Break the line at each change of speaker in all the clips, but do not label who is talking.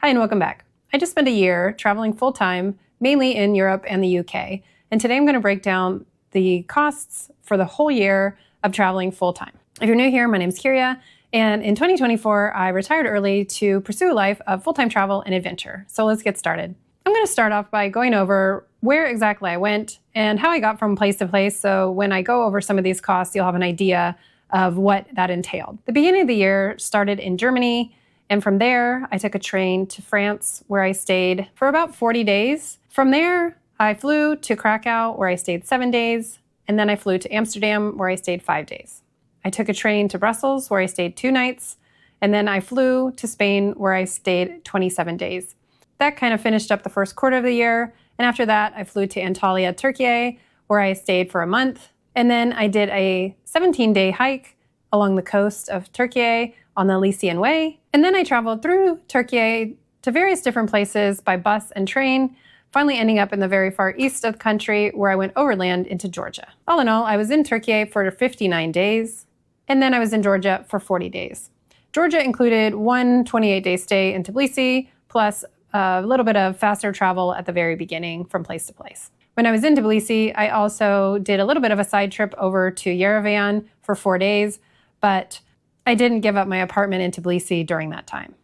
Hi and welcome back. I just spent a year traveling full-time, mainly in Europe and the UK, and today I'm going to break down the costs for the whole year of traveling full-time. If you're new here, my name is Kyria, and in 2024, I retired early to pursue a life of full-time travel and adventure. So let's get started. I'm going to start off by going over where exactly I went and how I got from place to place, so when I go over some of these costs, you'll have an idea of what that entailed. The beginning of the year started in Germany, and from there, I took a train to France, where I stayed for about 40 days. From there, I flew to Krakow, where I stayed 7 days, and then I flew to Amsterdam, where I stayed 5 days. I took a train to Brussels, where I stayed 2 nights, and then I flew to Spain, where I stayed 27 days. That kind of finished up the first quarter of the year, and after that, I flew to Antalya, Turkey, where I stayed for a month, and then I did a 17-day hike along the coast of Turkey on the Lycian Way. And then I traveled through Turkey to various different places by bus and train, finally ending up in the very far east of the country where I went overland into Georgia. All in all, I was in Turkey for 59 days, and then I was in Georgia for 40 days. Georgia included one 28-day stay in Tbilisi, plus a little bit of faster travel at the very beginning from place to place. When I was in Tbilisi, I also did a little bit of a side trip over to Yerevan for 4 days, but I didn't give up my apartment in Tbilisi during that time.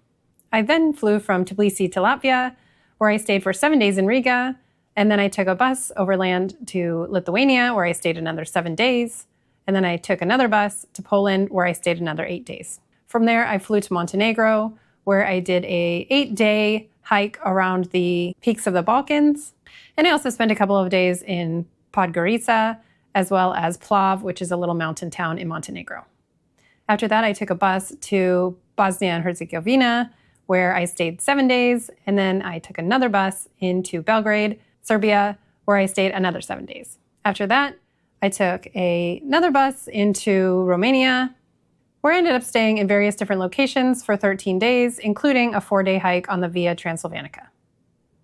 I then flew from Tbilisi to Latvia, where I stayed for 7 days in Riga, and then I took a bus overland to Lithuania, where I stayed another 7 days, and then I took another bus to Poland, where I stayed another 8 days. From there, I flew to Montenegro, where I did a 8-day hike around the peaks of the Balkans, and I also spent a couple of days in Podgorica, as well as Plav, which is a little mountain town in Montenegro. After that, I took a bus to Bosnia and Herzegovina, where I stayed 7 days, and then I took another bus into Belgrade, Serbia, where I stayed another 7 days. After that, I took another bus into Romania, where I ended up staying in various different locations for 13 days, including a 4-day hike on the Via Transilvanica.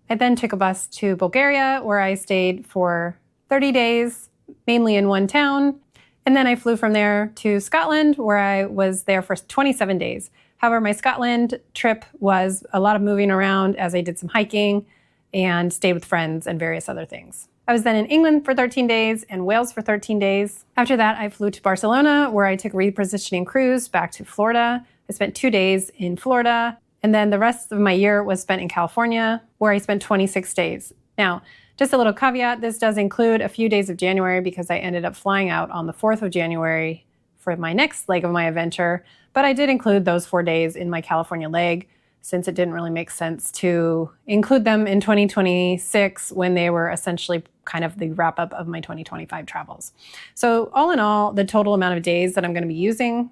I then took a bus to Bulgaria, where I stayed for 30 days, mainly in one town. And then I flew from there to Scotland, where I was there for 27 days. However, my Scotland trip was a lot of moving around as I did some hiking and stayed with friends and various other things. I was then in England for 13 days and Wales for 13 days. After that, I flew to Barcelona, where I took a repositioning cruise back to Florida. I spent 2 days in Florida, and then the rest of my year was spent in California, where I spent 26 days. Now, just a little caveat, this does include a few days of January because I ended up flying out on the 4th of January for my next leg of my adventure, but I did include those 4 days in my California leg since it didn't really make sense to include them in 2026 when they were essentially kind of the wrap up of my 2025 travels. So all in all, the total amount of days that I'm going to be using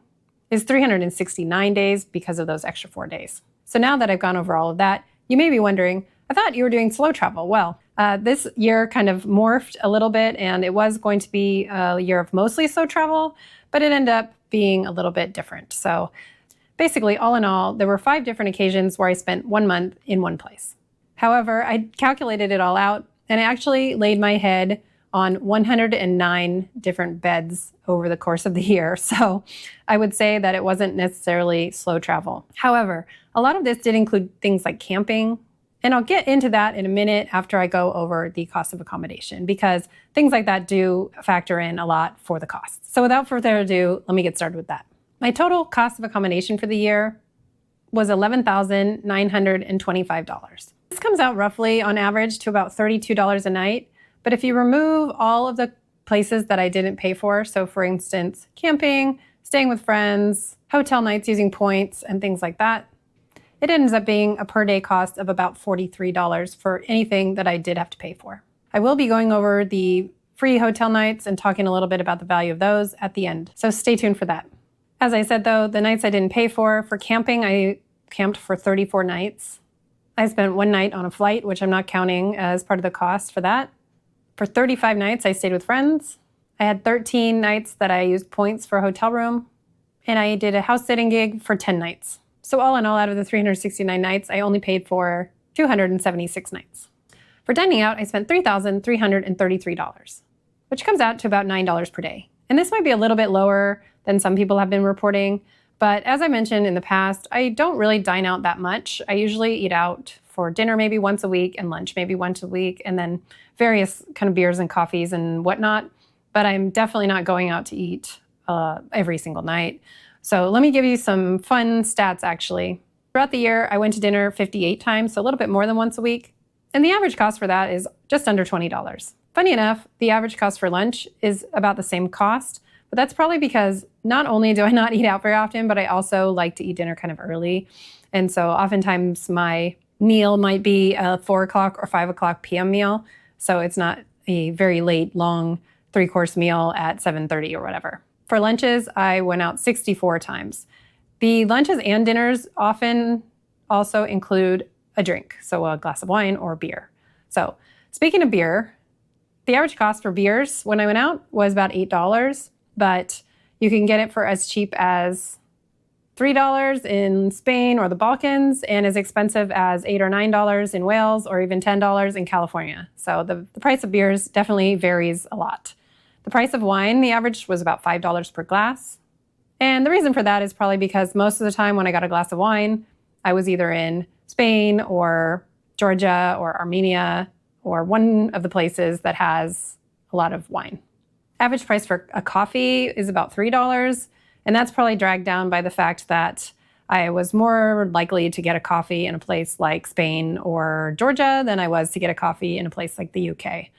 is 369 days because of those extra 4 days. So now that I've gone over all of that, you may be wondering, I thought you were doing slow travel. Well, this year kind of morphed a little bit, and it was going to be a year of mostly slow travel, but it ended up being a little bit different. So basically, all in all, there were 5 different occasions where I spent 1 month in one place. However, I calculated it all out, and I actually laid my head on 109 different beds over the course of the year. So I would say that it wasn't necessarily slow travel. However, a lot of this did include things like camping, and I'll get into that in a minute after I go over the cost of accommodation, because things like that do factor in a lot for the costs. So without further ado, let me get started with that. My total cost of accommodation for the year was $11,925. This comes out roughly on average to about $32 a night. But if you remove all of the places that I didn't pay for, so for instance, camping, staying with friends, hotel nights using points, and things like that, it ends up being a per day cost of about $43 for anything that I did have to pay for. I will be going over the free hotel nights and talking a little bit about the value of those at the end, so stay tuned for that. As I said though, the nights I didn't pay for camping, I camped for 34 nights. I spent 1 night on a flight, which I'm not counting as part of the cost for that. For 35 nights, I stayed with friends. I had 13 nights that I used points for a hotel room, and I did a house sitting gig for 10 nights. So all in all, out of the 369 nights, I only paid for 276 nights. For dining out, I spent $3,333, which comes out to about $9 per day. And this might be a little bit lower than some people have been reporting, But as I mentioned in the past, I don't really dine out that much. I usually eat out for dinner maybe once a week and lunch maybe once a week, and then various kind of beers and coffees and whatnot. But I'm definitely not going out to eat every single night. So let me give you some fun stats actually. Throughout the year, I went to dinner 58 times, so a little bit more than once a week. And the average cost for that is just under $20. Funny enough, the average cost for lunch is about the same cost, but that's probably because not only do I not eat out very often, but I also like to eat dinner kind of early. And so oftentimes my meal might be a 4 o'clock or 5 o'clock p.m. meal. So it's not a very late, long 3-course meal at 7:30 or whatever. For lunches, I went out 64 times. The lunches and dinners often also include a drink, so a glass of wine or beer. So speaking of beer, the average cost for beers when I went out was about $8, but you can get it for as cheap as $3 in Spain or the Balkans, and as expensive as $8 or $9 in Wales, or even $10 in California. So the price of beers definitely varies a lot. The price of wine, the average was about $5 per glass. And the reason for that is probably because most of the time when I got a glass of wine, I was either in Spain or Georgia or Armenia or one of the places that has a lot of wine. Average price for a coffee is about $3, and that's probably dragged down by the fact that I was more likely to get a coffee in a place like Spain or Georgia than I was to get a coffee in a place like the UK.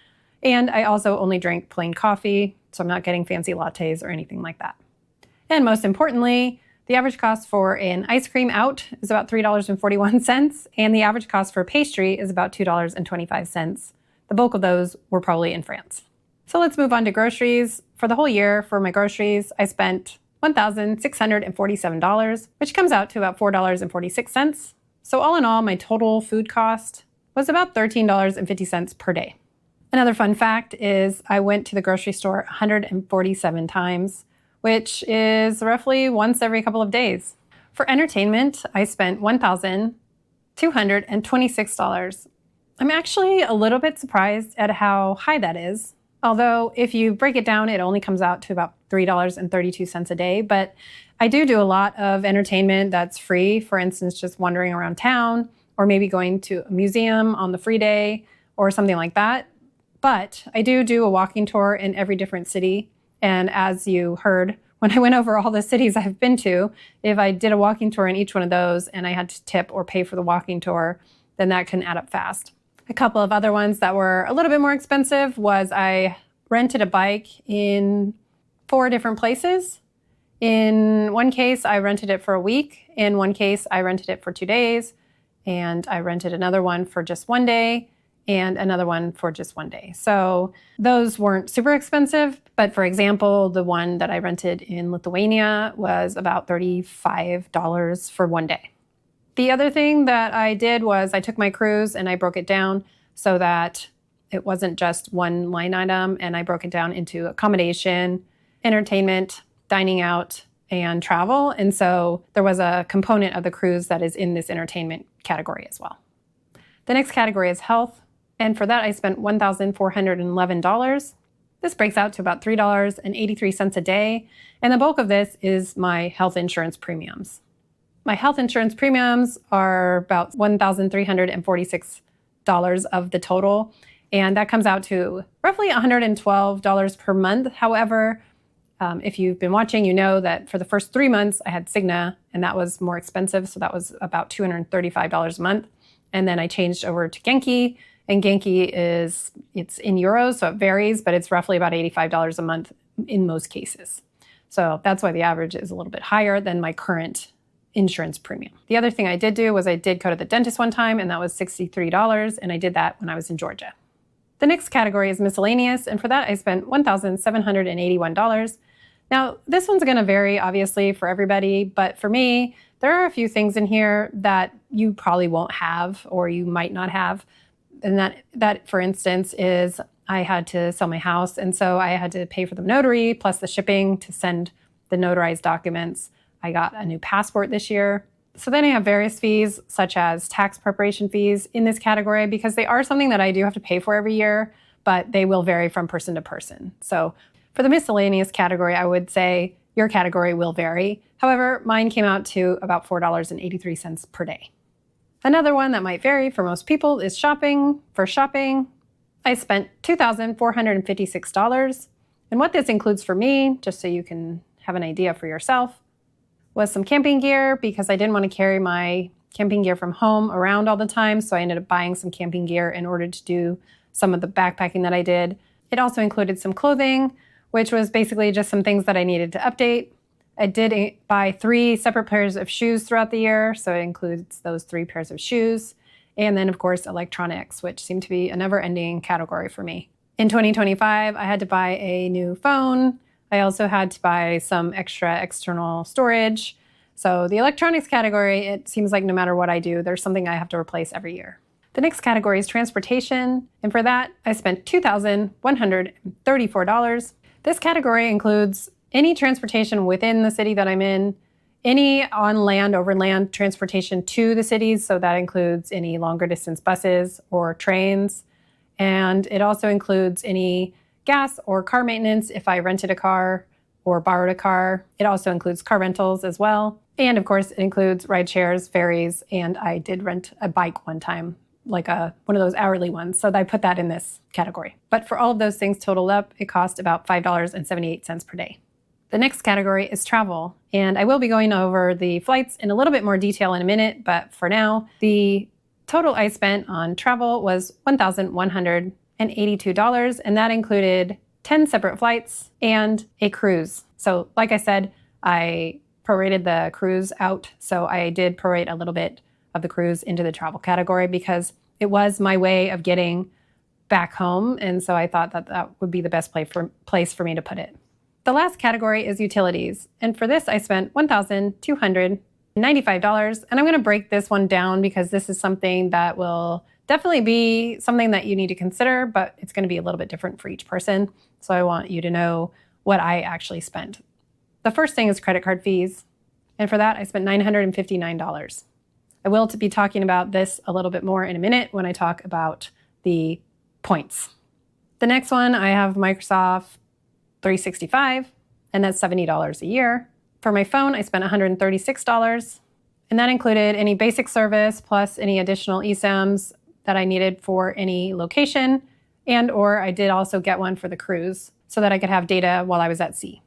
And I also only drink plain coffee, so I'm not getting fancy lattes or anything like that. And most importantly, the average cost for an ice cream out is about $3.41, and the average cost for pastry is about $2.25. The bulk of those were probably in France. So let's move on to groceries. For the whole year, for my groceries, I spent $1,647, which comes out to about $4.46. So all in all, my total food cost was about $13.50 per day. Another fun fact is I went to the grocery store 147 times, which is roughly once every couple of days. For entertainment, I spent $1,226. I'm actually a little bit surprised at how high that is. Although if you break it down, it only comes out to about $3.32 a day. But I do a lot of entertainment that's free. For instance, just wandering around town, or maybe going to a museum on the free day or something like that. But I do a walking tour in every different city. And as you heard, when I went over all the cities I've been to, if I did a walking tour in each one of those and I had to tip or pay for the walking tour, then that can add up fast. A couple of other ones that were a little bit more expensive was I rented a bike in 4 different places. In one case, I rented it for a week. In one case, I rented it for 2 days. And I rented another one for just 1 day, and another one for just 1 day. So those weren't super expensive, but for example, the one that I rented in Lithuania was about $35 for 1 day. The other thing that I did was I took my cruise and I broke it down so that it wasn't just one line item, and I broke it down into accommodation, entertainment, dining out, and travel. And so there was a component of the cruise that is in this entertainment category as well. The next category is health. And for that, I spent $1,411. This breaks out to about $3.83 a day. And the bulk of this is my health insurance premiums. My health insurance premiums are about $1,346 of the total. And that comes out to roughly $112 per month. However, if you've been watching, you know that for the first 3 months, I had Cigna, and that was more expensive. So that was about $235 a month. And then I changed over to Genki. And Genki it's in euros, so it varies, but it's roughly about $85 a month in most cases. So that's why the average is a little bit higher than my current insurance premium. The other thing I did do was I did go to the dentist one time, and that was $63, and I did that when I was in Georgia. The next category is miscellaneous, and for that I spent $1,781. Now, this one's going to vary, obviously, for everybody, but for me, there are a few things in here that you probably won't have or you might not have. And that, for instance, is I had to sell my house, and so I had to pay for the notary plus the shipping to send the notarized documents. I got a new passport this year. So then I have various fees, such as tax preparation fees in this category, because they are something that I do have to pay for every year, but they will vary from person to person. So for the miscellaneous category, I would say Your category will vary. However, mine came out to about $4.83 per day. Another one that might vary for most people is shopping. For shopping, I spent $2,456. And what this includes for me, just so you can have an idea for yourself, was some camping gear because I didn't want to carry my camping gear from home around all the time. So I ended up buying some camping gear in order to do some of the backpacking that I did. It also included some clothing, which was basically just some things that I needed to update. I did buy 3 separate pairs of shoes throughout the year, so it includes those 3 pairs of shoes. And then, of course, electronics, which seemed to be a never-ending category for me. In 2025, I had to buy a new phone. I also had to buy some extra external storage. So the electronics category, it seems like no matter what I do, there's something I have to replace every year. The next category is transportation, and for that, I spent $2,134. This category includes any transportation within the city that I'm in, any on-land, overland transportation to the cities, so that includes any longer distance buses or trains, and it also includes any gas or car maintenance if I rented a car or borrowed a car. It also includes car rentals as well, and of course it includes ride shares, ferries, and I did rent a bike one time, like one of those hourly ones, so I put that in this category. But for all of those things totaled up, it cost about $5.78 per day. The next category is travel, and I will be going over the flights in a little bit more detail in a minute, but for now, the total I spent on travel was $1,182, and that included 10 separate flights and a cruise. So like I said, I prorated the cruise out, so I did prorate a little bit of the cruise into the travel category because it was my way of getting back home, and so I thought that that would be the best place for me to put it. The last category is utilities, and for this I spent $1,295, and I'm going to break this one down because this is something that will definitely be something that you need to consider, but it's going to be a little bit different for each person, so I want you to know what I actually spent. The first thing is credit card fees, and for that I spent $959. I will be talking about this a little bit more in a minute when I talk about the points. The next one, I have Microsoft 365, and that's $70 a year. For my phone, I spent $136, and that included any basic service plus any additional eSIMs that I needed for any location, and or I did also get one for the cruise so that I could have data while I was at sea.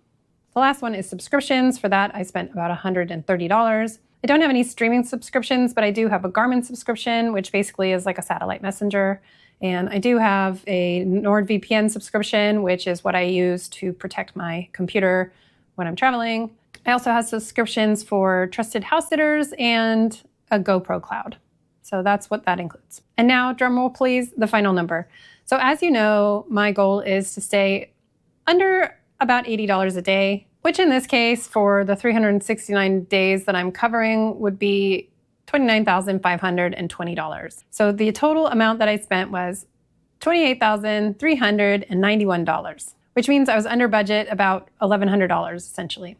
The last one is subscriptions. For that, I spent about $130. I don't have any streaming subscriptions, but I do have a Garmin subscription, which basically is like a satellite messenger. And I do have a NordVPN subscription, which is what I use to protect my computer when I'm traveling. I also have subscriptions for trusted house sitters and a GoPro Cloud. So that's what that includes. And now, drum roll please, the final number. So as you know, my goal is to stay under about $80 a day, which in this case, for the 369 days that I'm covering, would be $29,520. So the total amount that I spent was $28,391, which means I was under budget about $1,100 essentially.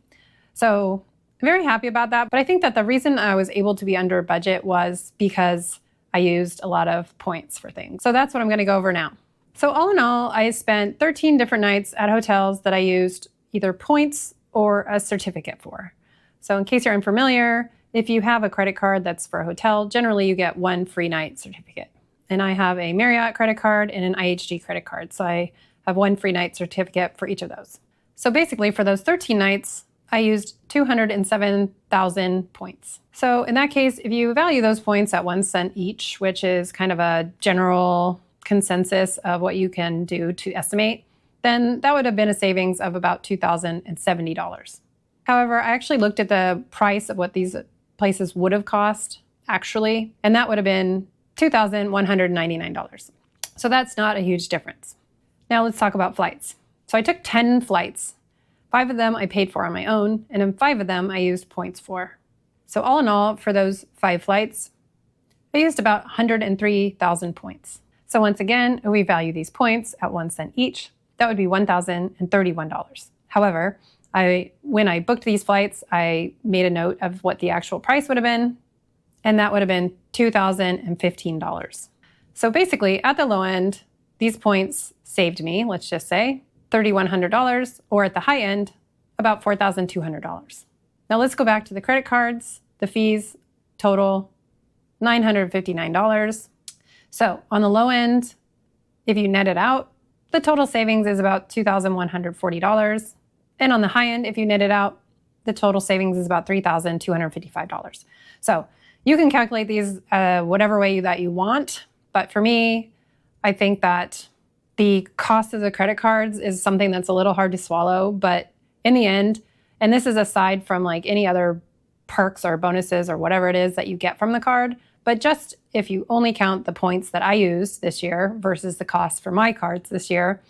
So I'm very happy about that, but I think that the reason I was able to be under budget was because I used a lot of points for things. So that's what I'm going to go over now. So all in all, I spent 13 different nights at hotels that I used either points or a certificate for. So in case you're unfamiliar, if you have a credit card that's for a hotel, generally you get 1 free night certificate. And I have a Marriott credit card and an IHG credit card. So I have 1 free night certificate for each of those. So basically for those 13 nights, I used 207,000 points. So in that case, if you value those points at 1 cent each, which is kind of a general consensus of what you can do to estimate, then that would have been a savings of about $2,070. However, I actually looked at the price of what these places would have cost actually, and that would have been $2,199. So that's not a huge difference. Now let's talk about flights. So I took 10 flights. 5 of them I paid for on my own, and then 5 of them I used points for. So all in all, for those 5 flights, I used about 103,000 points. So once again, if we value these points at 1 cent each, that would be $1,031. However, when I booked these flights, I made a note of what the actual price would have been, and that would have been $2,015. So basically, at the low end, these points saved me, let's just say, $3,100, or at the high end, about $4,200. Now let's go back to the credit cards. The fees total $959. So on the low end, if you net it out, the total savings is about $2,140. And on the high end, if you net it out, the total savings is about $3,255. So you can calculate these whatever way that you want. But for me, I think that the cost of the credit cards is something that's a little hard to swallow. But in the end, and this is aside from like any other perks or bonuses or whatever it is that you get from the card, but just if you only count the points that I used this year versus the cost for my cards this year,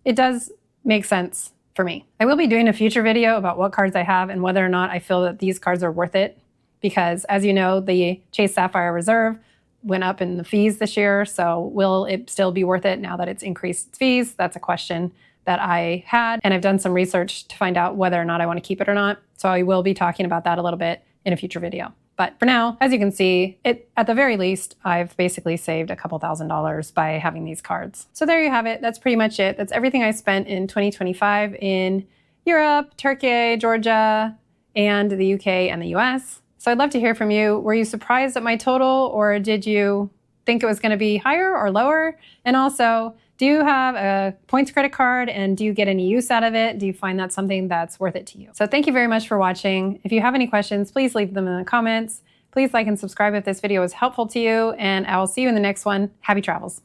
it does make sense for me. I will be doing a future video about what cards I have and whether or not I feel that these cards are worth it, because as you know, the Chase Sapphire Reserve went up in the fees this year. So will it still be worth it now that it's increased its fees? That's a question that I had, and I've done some research to find out whether or not I want to keep it or not. So I will be talking about that a little bit in a future video. But for now, as you can see, at the very least, I've basically saved a couple $1,000s by having these cards. So there you have it. That's pretty much it. That's everything I spent in 2025 in Europe, Turkey, Georgia, and the UK and the US. So I'd love to hear from you. Were you surprised at my total, or did you think it was going to be higher or lower? And also, do you have a points credit card, and do you get any use out of it? Do you find that something that's worth it to you? So thank you very much for watching. If you have any questions, please leave them in the comments. Please like and subscribe if this video was helpful to you, and I will see you in the next one. Happy travels.